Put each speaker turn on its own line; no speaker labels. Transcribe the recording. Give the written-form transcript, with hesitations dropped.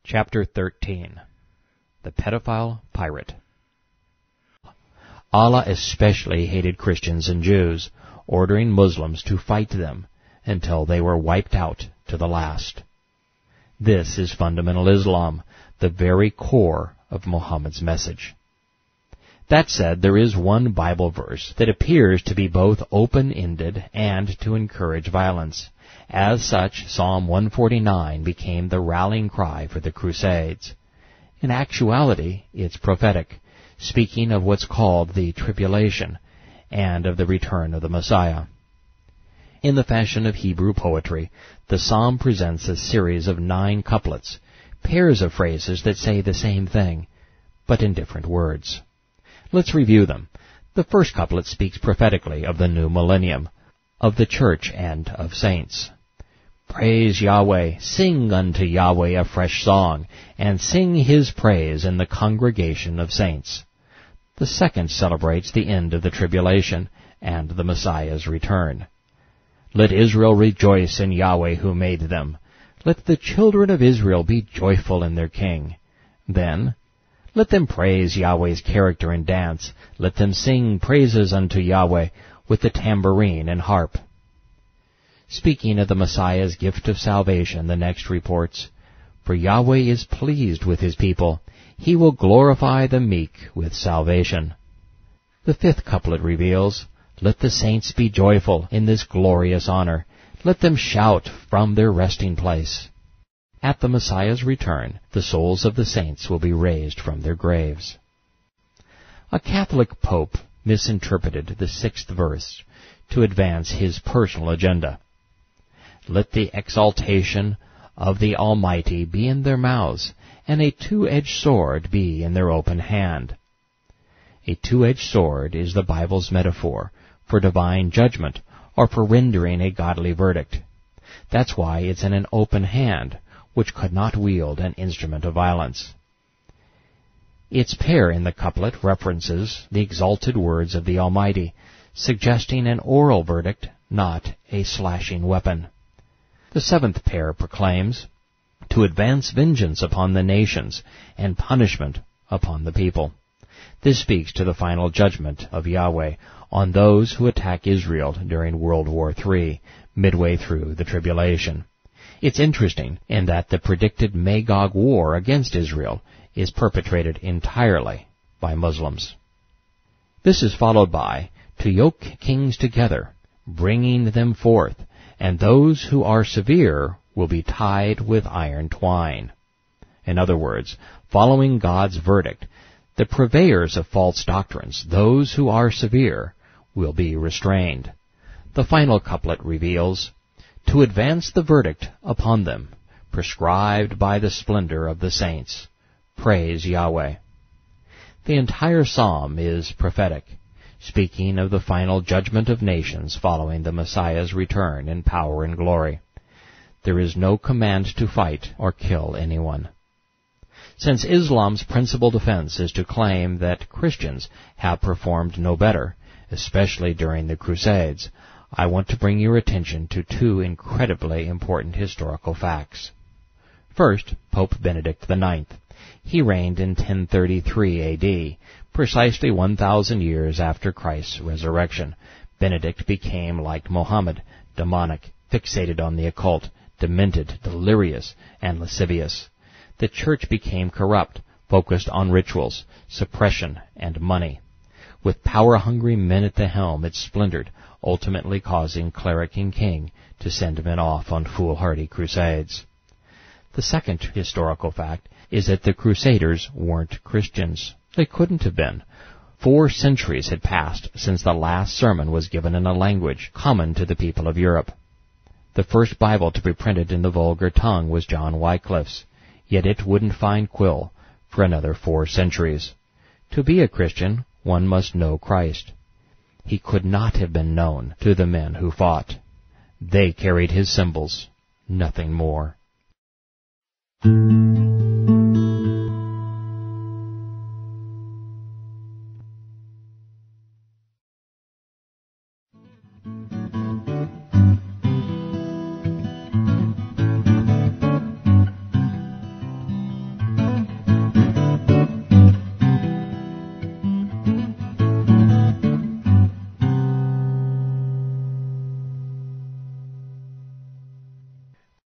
Chapter 13. The Paedophile Pirate. Allah especially hated Christians and Jews, ordering Muslims to fight them until they were wiped out to the last. This is fundamental Islam, the very core of Muhammad's message. That said, there is one Bible verse that appears to be both open-ended and to encourage violence. As such, Psalm 149 became the rallying cry for the Crusades. In actuality, it's prophetic, speaking of what's called the tribulation and of the return of the Messiah. In the fashion of Hebrew poetry, the psalm presents a series of 9 couplets, pairs of phrases that say the same thing, but in different words. Let's review them. The first couplet speaks prophetically of the new millennium, of the church and of saints. Praise Yahweh, sing unto Yahweh a fresh song, and sing his praise in the congregation of saints. The second celebrates the end of the tribulation and the Messiah's return. Let Israel rejoice in Yahweh who made them. Let the children of Israel be joyful in their king. Then, let them praise Yahweh's character and dance. Let them sing praises unto Yahweh with the tambourine and harp. Speaking of the Messiah's gift of salvation, the next reports, For Yahweh is pleased with his people. He will glorify the meek with salvation. The fifth couplet reveals, Let the saints be joyful in this glorious honor. Let them shout from their resting place. At the Messiah's return, the souls of the saints will be raised from their graves. A Catholic pope misinterpreted the 6th verse to advance his personal agenda. Let the exaltation of the Almighty be in their mouths, and a 2-edged sword be in their open hand. A 2-edged sword is the Bible's metaphor for divine judgment or for rendering a godly verdict. That's why it's in an open hand, which could not wield an instrument of violence. Its pair in the couplet references the exalted words of the Almighty, suggesting an oral verdict, not a slashing weapon. The 7th pair proclaims, To advance vengeance upon the nations and punishment upon the people. This speaks to the final judgment of Yahweh on those who attack Israel during World War III, midway through the tribulation. It's interesting in that the predicted Magog war against Israel is perpetrated entirely by Muslims. This is followed by, To yoke kings together, bringing them forth, and those who are severe will be tied with iron twine. In other words, following God's verdict, the purveyors of false doctrines, those who are severe, will be restrained. The final couplet reveals, To advance the verdict upon them, prescribed by the splendor of the saints. Praise Yahweh. The entire psalm is prophetic, speaking of the final judgment of nations following the Messiah's return in power and glory. There is no command to fight or kill anyone. Since Islam's principal defense is to claim that Christians have performed no better, especially during the Crusades, I want to bring your attention to 2 incredibly important historical facts. First, Pope Benedict IX. He reigned in 1033 A.D., precisely 1,000 years after Christ's resurrection. Benedict became, like Muhammad, demonic, fixated on the occult, demented, delirious, and lascivious. The church became corrupt, focused on rituals, suppression, and money. With power-hungry men at the helm, it splintered, ultimately causing cleric and king to send men off on foolhardy crusades. The second historical fact is that the Crusaders weren't Christians. They couldn't have been. 4 centuries had passed since the last sermon was given in a language common to the people of Europe. The first Bible to be printed in the vulgar tongue was John Wycliffe's, yet it wouldn't find quill for another 4 centuries. To be a Christian, one must know Christ. He could not have been known to the men who fought. They carried his symbols, nothing more.